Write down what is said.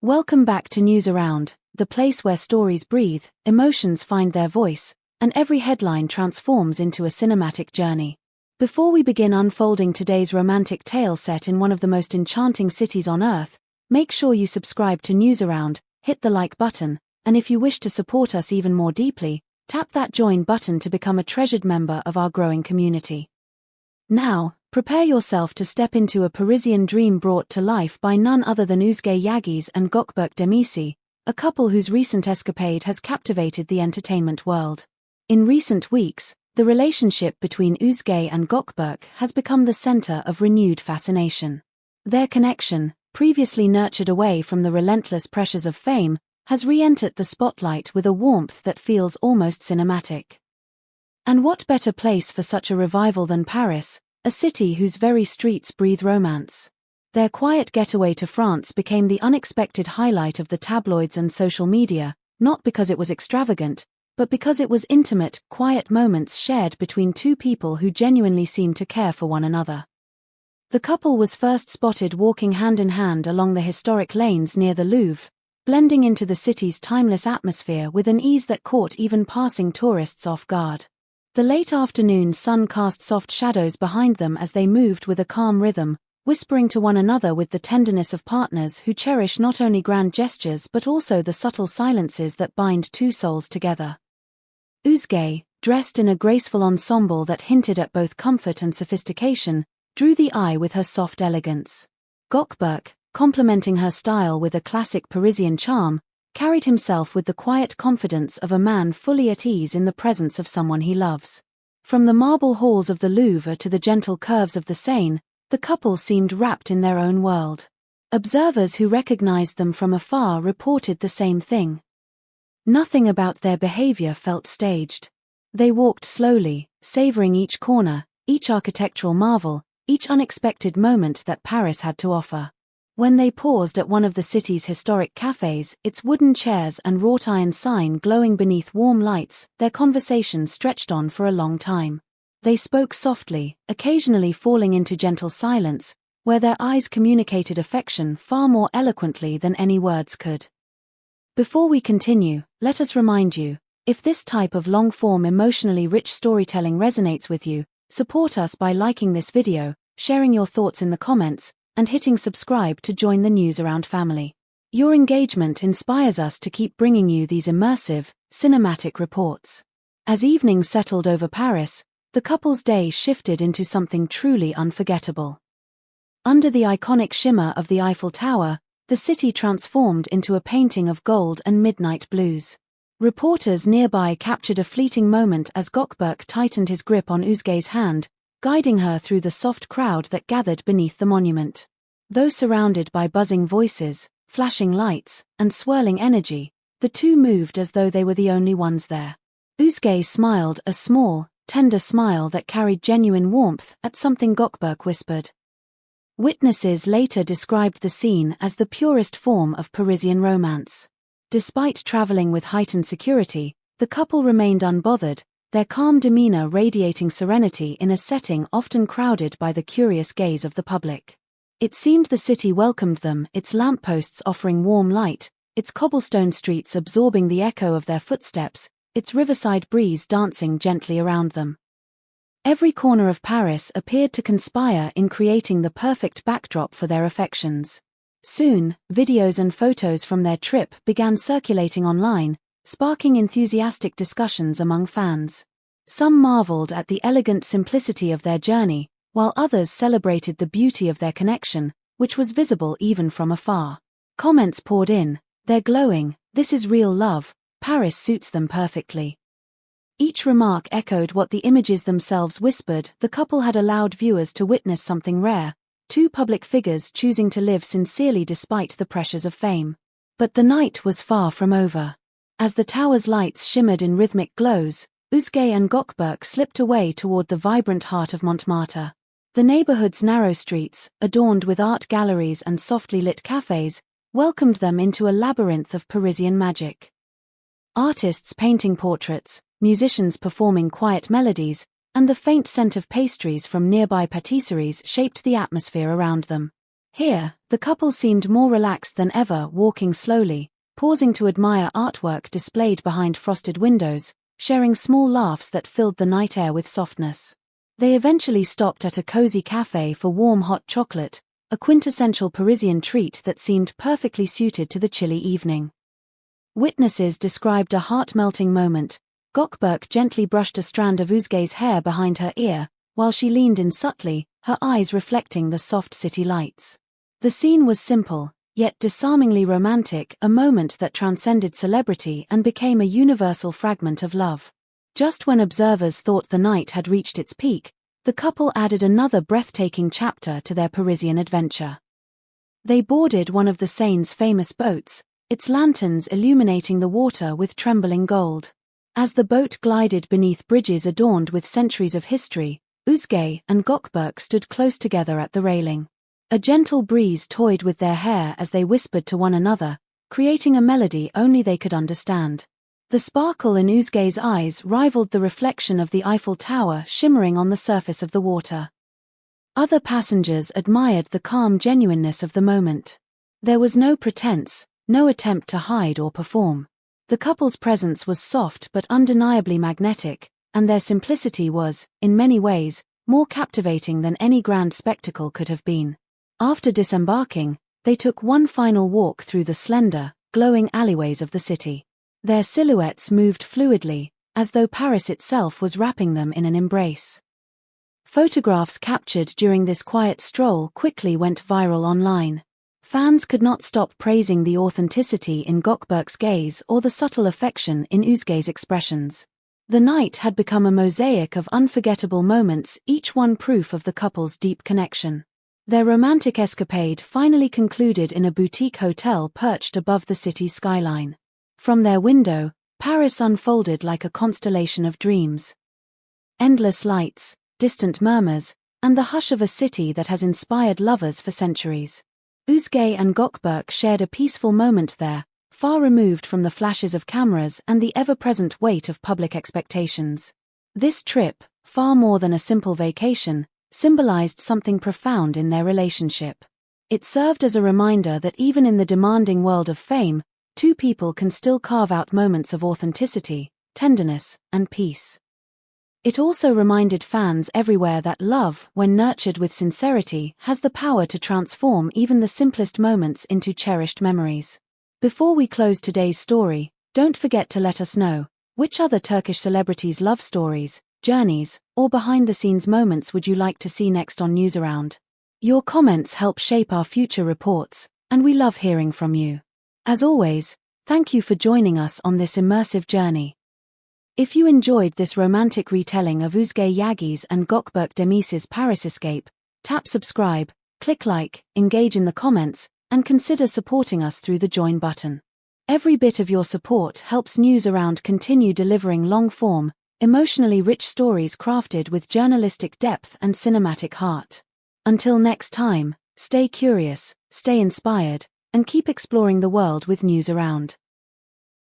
Welcome back to News Around, the place where stories breathe, emotions find their voice, and every headline transforms into a cinematic journey. Before we begin unfolding today's romantic tale set in one of the most enchanting cities on earth, make sure you subscribe to News Around, hit the like button, and if you wish to support us even more deeply, tap that join button to become a treasured member of our growing community. Now, prepare yourself to step into a Parisian dream brought to life by none other than Özge Yağız and Gökberk Demirci, a couple whose recent escapade has captivated the entertainment world. In recent weeks, the relationship between Özge and Gökberk has become the center of renewed fascination. Their connection, previously nurtured away from the relentless pressures of fame, has re-entered the spotlight with a warmth that feels almost cinematic. And what better place for such a revival than Paris, a city whose very streets breathe romance? Their quiet getaway to France became the unexpected highlight of the tabloids and social media, not because it was extravagant, but because it was intimate, quiet moments shared between two people who genuinely seemed to care for one another. The couple was first spotted walking hand in hand along the historic lanes near the Louvre, blending into the city's timeless atmosphere with an ease that caught even passing tourists off guard. The late afternoon sun cast soft shadows behind them as they moved with a calm rhythm, whispering to one another with the tenderness of partners who cherish not only grand gestures but also the subtle silences that bind two souls together. Özge, dressed in a graceful ensemble that hinted at both comfort and sophistication, drew the eye with her soft elegance. Gökberk, complementing her style with a classic Parisian charm, carried himself with the quiet confidence of a man fully at ease in the presence of someone he loves. From the marble halls of the Louvre to the gentle curves of the Seine, the couple seemed wrapped in their own world. Observers who recognized them from afar reported the same thing. Nothing about their behavior felt staged. They walked slowly, savoring each corner, each architectural marvel, each unexpected moment that Paris had to offer. When they paused at one of the city's historic cafes, its wooden chairs and wrought iron sign glowing beneath warm lights, their conversation stretched on for a long time. They spoke softly, occasionally falling into gentle silence, where their eyes communicated affection far more eloquently than any words could. Before we continue, let us remind you, if this type of long-form emotionally rich storytelling resonates with you, support us by liking this video, sharing your thoughts in the comments, and hitting subscribe to join the News Around family. Your engagement inspires us to keep bringing you these immersive, cinematic reports. As evening settled over Paris, the couple's day shifted into something truly unforgettable. Under the iconic shimmer of the Eiffel Tower, the city transformed into a painting of gold and midnight blues. Reporters nearby captured a fleeting moment as Gökberk tightened his grip on Özge's hand, guiding her through the soft crowd that gathered beneath the monument. Though surrounded by buzzing voices, flashing lights, and swirling energy, the two moved as though they were the only ones there. Özge smiled, a small, tender smile that carried genuine warmth at something Gökberk whispered. Witnesses later described the scene as the purest form of Parisian romance. Despite traveling with heightened security, the couple remained unbothered, their calm demeanor radiating serenity in a setting often crowded by the curious gaze of the public. It seemed the city welcomed them, its lampposts offering warm light, its cobblestone streets absorbing the echo of their footsteps, its riverside breeze dancing gently around them. Every corner of Paris appeared to conspire in creating the perfect backdrop for their affections. Soon, videos and photos from their trip began circulating online, sparking enthusiastic discussions among fans. Some marveled at the elegant simplicity of their journey, while others celebrated the beauty of their connection, which was visible even from afar. Comments poured in, "They're glowing, this is real love, Paris suits them perfectly." Each remark echoed what the images themselves whispered. The couple had allowed viewers to witness something rare, two public figures choosing to live sincerely despite the pressures of fame. But the night was far from over. As the tower's lights shimmered in rhythmic glows, Özge and Gökberk slipped away toward the vibrant heart of Montmartre. The neighborhood's narrow streets, adorned with art galleries and softly lit cafes, welcomed them into a labyrinth of Parisian magic. Artists painting portraits, musicians performing quiet melodies, and the faint scent of pastries from nearby patisseries shaped the atmosphere around them. Here, the couple seemed more relaxed than ever, walking slowly, pausing to admire artwork displayed behind frosted windows, sharing small laughs that filled the night air with softness. They eventually stopped at a cozy cafe for warm hot chocolate, a quintessential Parisian treat that seemed perfectly suited to the chilly evening. Witnesses described a heart-melting moment. Gökberk gently brushed a strand of Özge's hair behind her ear, while she leaned in subtly, her eyes reflecting the soft city lights. The scene was simple, yet disarmingly romantic, a moment that transcended celebrity and became a universal fragment of love. Just when observers thought the night had reached its peak, the couple added another breathtaking chapter to their Parisian adventure. They boarded one of the Seine's famous boats, its lanterns illuminating the water with trembling gold. As the boat glided beneath bridges adorned with centuries of history, Özge and Gökberk stood close together at the railing. A gentle breeze toyed with their hair as they whispered to one another, creating a melody only they could understand. The sparkle in Özge's eyes rivaled the reflection of the Eiffel Tower shimmering on the surface of the water. Other passengers admired the calm genuineness of the moment. There was no pretense, no attempt to hide or perform. The couple's presence was soft but undeniably magnetic, and their simplicity was, in many ways, more captivating than any grand spectacle could have been. After disembarking, they took one final walk through the slender, glowing alleyways of the city. Their silhouettes moved fluidly, as though Paris itself was wrapping them in an embrace. Photographs captured during this quiet stroll quickly went viral online. Fans could not stop praising the authenticity in Gökberk's gaze or the subtle affection in Özge's expressions. The night had become a mosaic of unforgettable moments, each one proof of the couple's deep connection. Their romantic escapade finally concluded in a boutique hotel perched above the city's skyline. From their window, Paris unfolded like a constellation of dreams. Endless lights, distant murmurs, and the hush of a city that has inspired lovers for centuries. Özge and Gökberk shared a peaceful moment there, far removed from the flashes of cameras and the ever-present weight of public expectations. This trip, far more than a simple vacation, symbolized something profound in their relationship. It served as a reminder that even in the demanding world of fame, two people can still carve out moments of authenticity, tenderness, and peace. It also reminded fans everywhere that love, when nurtured with sincerity, has the power to transform even the simplest moments into cherished memories. Before we close today's story, don't forget to let us know, which other Turkish celebrities' love stories, journeys, or behind-the-scenes moments would you like to see next on Newsaround? Your comments help shape our future reports, and we love hearing from you. As always, thank you for joining us on this immersive journey. If you enjoyed this romantic retelling of Özge Yağız and Gökberk Demirci's Paris escape, tap subscribe, click like, engage in the comments, and consider supporting us through the join button. Every bit of your support helps Newsaround continue delivering long-form, emotionally rich stories crafted with journalistic depth and cinematic heart. Until next time, stay curious, stay inspired, and keep exploring the world with Newsaround.